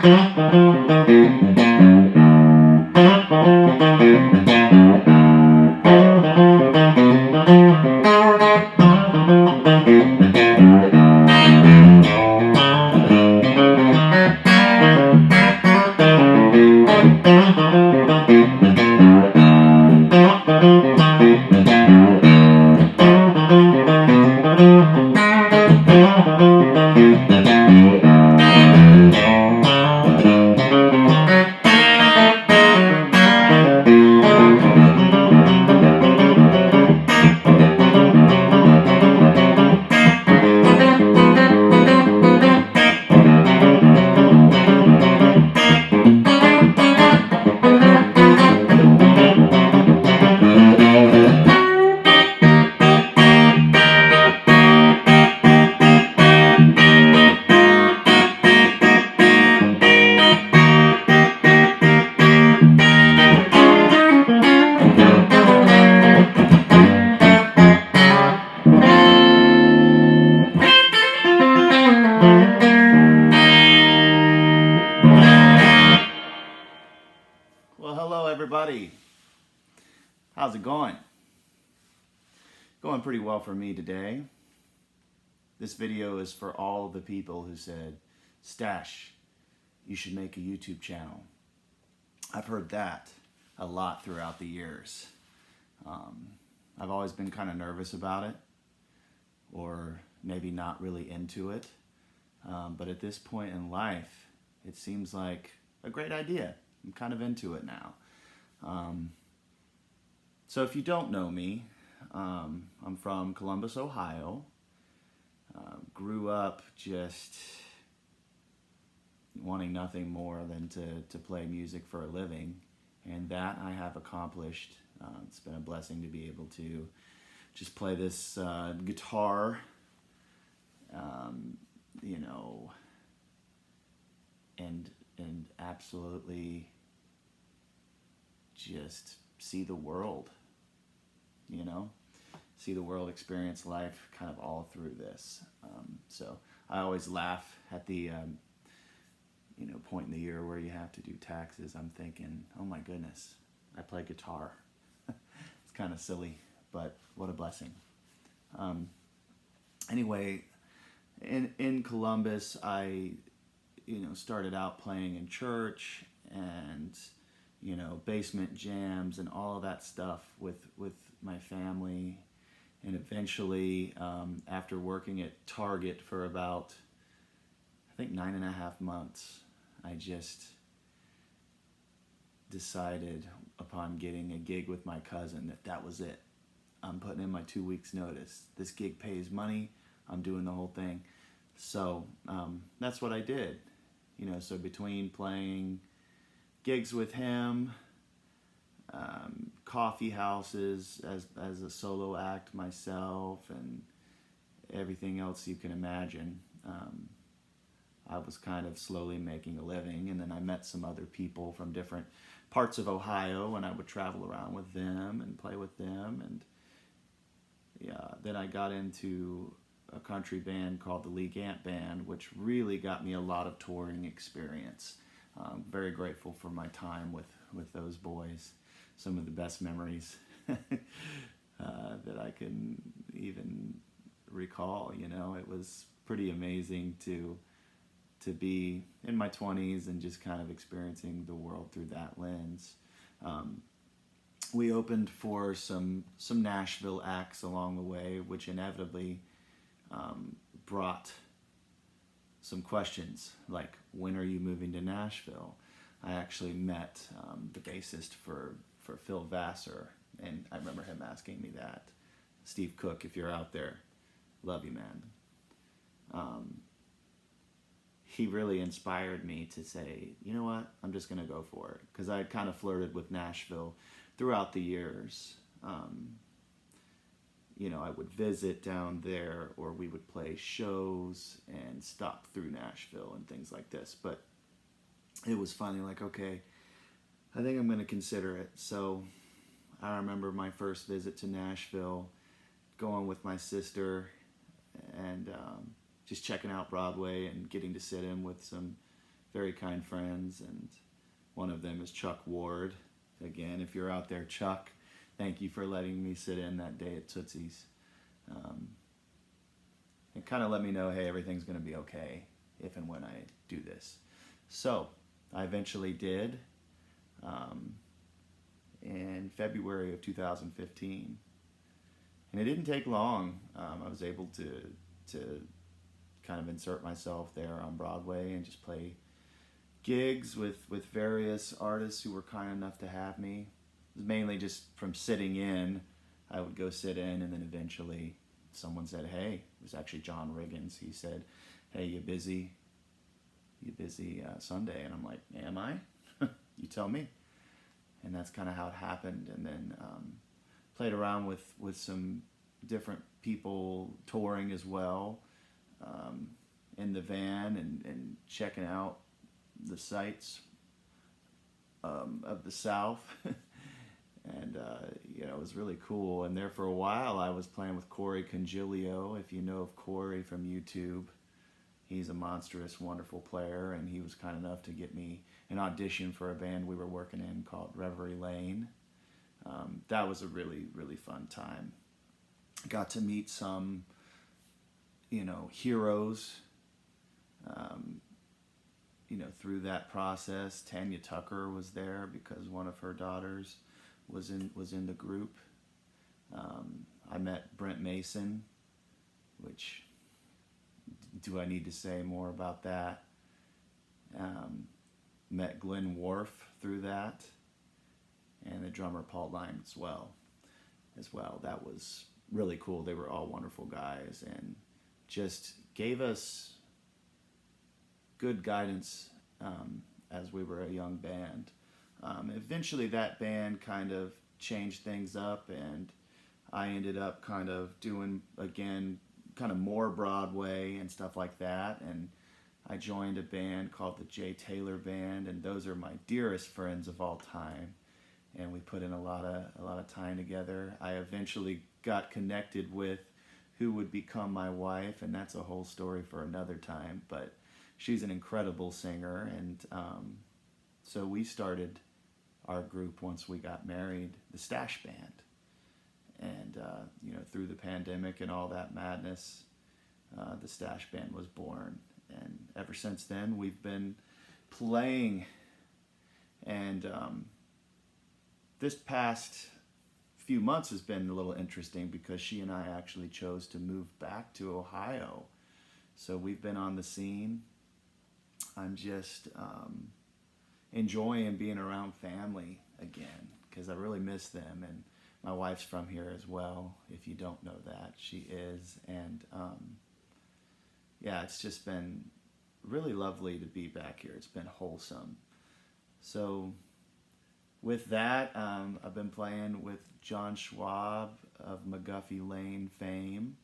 Well, hello everybody. How's it going? Going pretty well for me today. This video is for all the people who said, Stash, you should make a YouTube channel. I've heard that a lot throughout the years. I've always been kind of nervous about it, or maybe not really into it. But at this point in life, it seems like a great idea. I'm kind of into it now. So if you don't know me, I'm from Columbus, Ohio. Grew up just wanting nothing more than to play music for a living, and that I have accomplished. It's been a blessing to be able to just play this guitar, and absolutely just see the world, see the world, experience life kind of all through this. So I always laugh at the, point in the year where you have to do taxes. I'm thinking, oh my goodness, I play guitar. It's kind of silly, but what a blessing. Anyway, in Columbus, I started out playing in church and basement jams and all of that stuff with my family, and eventually after working at Target for about I think 9.5 months, I just decided upon getting a gig with my cousin that was it. I'm putting in my 2 weeks notice. This gig pays money. I'm doing the whole thing. So that's what I did. So between playing gigs with him, coffee houses as a solo act myself, and everything else you can imagine, I was kind of slowly making a living. And then I met some other people from different parts of Ohio, and I would travel around with them and play with them. And then I got into a country band called the Lee Gant Band, which really got me a lot of touring experience. Very grateful for my time with those boys. Some of the best memories that I can even recall. It was pretty amazing to be in my 20s and just kind of experiencing the world through that lens. We opened for some Nashville acts along the way, which inevitably brought some questions like, when are you moving to Nashville? I actually met the bassist for Phil Vassar, and I remember him asking me that. Steve Cook, if you're out there, love you, man. He really inspired me to say, you know what, I'm just going to go for it, because I had kind of flirted with Nashville throughout the years. I would visit down there, or we would play shows and stop through Nashville and things like this. But it was finally like, okay, I think I'm going to consider it. So I remember my first visit to Nashville, going with my sister and just checking out Broadway and getting to sit in with some very kind friends, and one of them is Chuck Ward. Again, if you're out there, Chuck, thank you for letting me sit in that day at Tootsie's. It kind of let me know, hey, everything's going to be okay if and when I do this. So I eventually did in February of 2015. And it didn't take long. I was able to kind of insert myself there on Broadway and just play gigs with various artists who were kind enough to have me. It was mainly just from sitting in. I would go sit in, and then eventually someone said, hey, it was actually John Riggins. He said, hey, you busy? You busy Sunday? And I'm like, am I? You tell me. And that's kind of how it happened. And then played around with some different people touring as well, in the van and checking out the sights of the South. And it was really cool. And there for a while I was playing with Corey Congilio. If you know of Corey from YouTube, he's a monstrous, wonderful player, and he was kind enough to get me an audition for a band we were working in called Reverie Lane. That was a really, really fun time. Got to meet some, heroes, through that process. Tanya Tucker was there because one of her daughters was in the group. I met Brent Mason, which, do I need to say more about that? Met Glenn Worf through that, and the drummer Paul Lime as well. That was really cool. They were all wonderful guys and just gave us good guidance as we were a young band. Eventually that band kind of changed things up, and I ended up kind of doing, again, kind of more Broadway and stuff like that, and I joined a band called the Jay Taylor Band, and those are my dearest friends of all time, and we put in a lot of time together. I eventually got connected with who would become my wife, and that's a whole story for another time, but she's an incredible singer, and so we started our group once we got married, the Stashe Band. And through the pandemic and all that madness, the Stashe Band was born, and ever since then we've been playing. And this past few months has been a little interesting because she and I actually chose to move back to Ohio, so we've been on the scene. I'm just enjoying being around family again because I really miss them, and my wife's from here as well, if you don't know that. She is, and it's just been really lovely to be back here. It's been wholesome. So with that, I've been playing with John Schwab of McGuffey Lane fame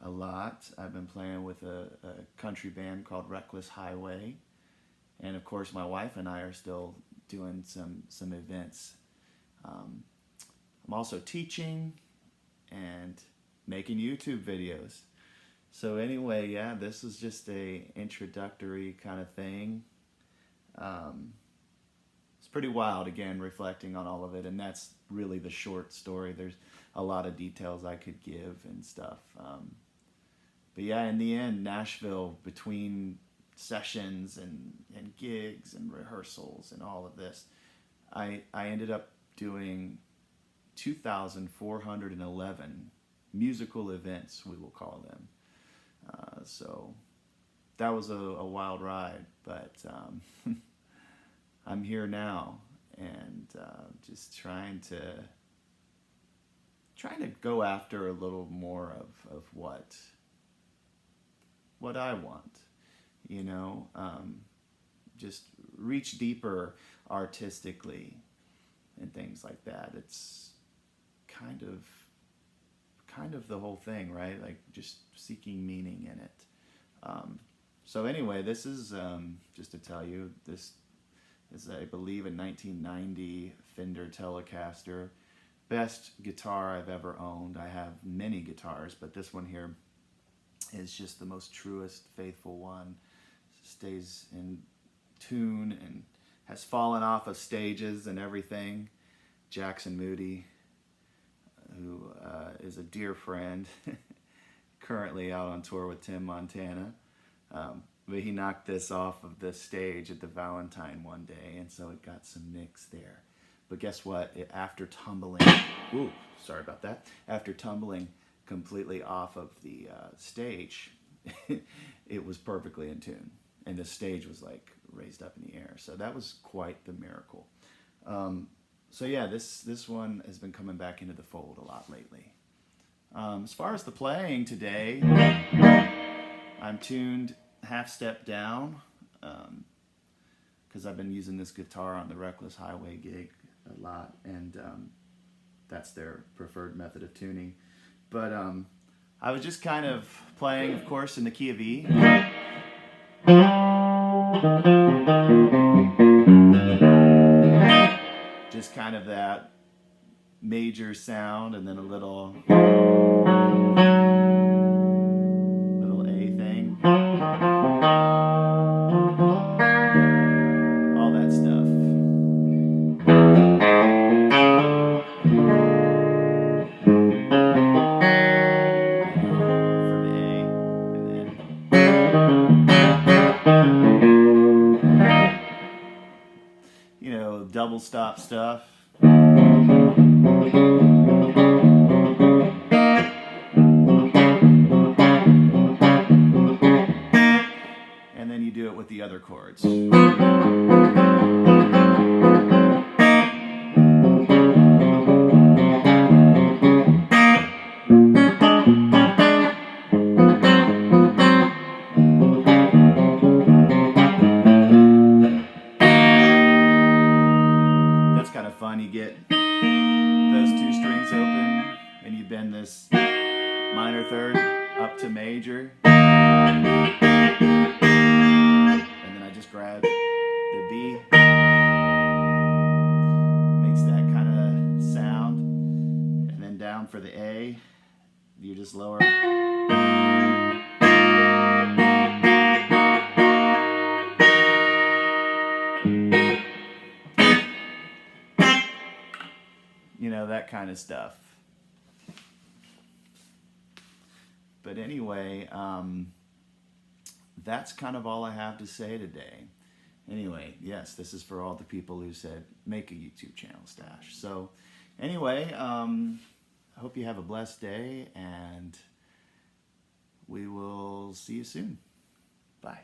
a lot. I've been playing with a country band called Reckless Highway, and of course my wife and I are still doing some events. I'm also teaching and making YouTube videos. So anyway, this is just a introductory kind of thing. It's pretty wild, again, reflecting on all of it, and that's really the short story. There's a lot of details I could give and stuff. But in the end, Nashville, between sessions and gigs and rehearsals and all of this, I ended up doing 2,411 musical events, we will call them. So that was a wild ride, but I'm here now, and just trying to go after a little more of what I want, just reach deeper artistically and things like that. It's kind of the whole thing, right? Like just seeking meaning in it. So anyway, this is just to tell you, this is, I believe, a 1990 Fender Telecaster. Best guitar I've ever owned. I have many guitars, but this one here is just the most truest, faithful one. Stays in tune and has fallen off of stages and everything. Jackson Moody, who is a dear friend, currently out on tour with Tim Montana. But he knocked this off of the stage at the Valentine one day, and so it got some nicks there. But guess what? After tumbling, ooh, sorry about that. After tumbling completely off of the stage, it was perfectly in tune, and the stage was like raised up in the air. So that was quite the miracle. So yeah, this one has been coming back into the fold a lot lately. As far as the playing today, I'm tuned half step down because I've been using this guitar on the Reckless Highway gig a lot, and that's their preferred method of tuning. But I was just kind of playing, of course, in the key of E. Just kind of that major sound, and then a little A thing. All that stuff. For the A, and then, you know, double stop stuff. And then you do it with the other chords. That's kind of fun. You get those two strings open, and you bend this minor third up to major, and then I just grab the B, makes that kind of sound, and then down for the A, you just lower. You know, that kind of stuff. But anyway, that's kind of all I have to say today. Anyway, yes, this is for all the people who said, make a YouTube channel, Stashe. So anyway, I hope you have a blessed day, and we will see you soon. Bye.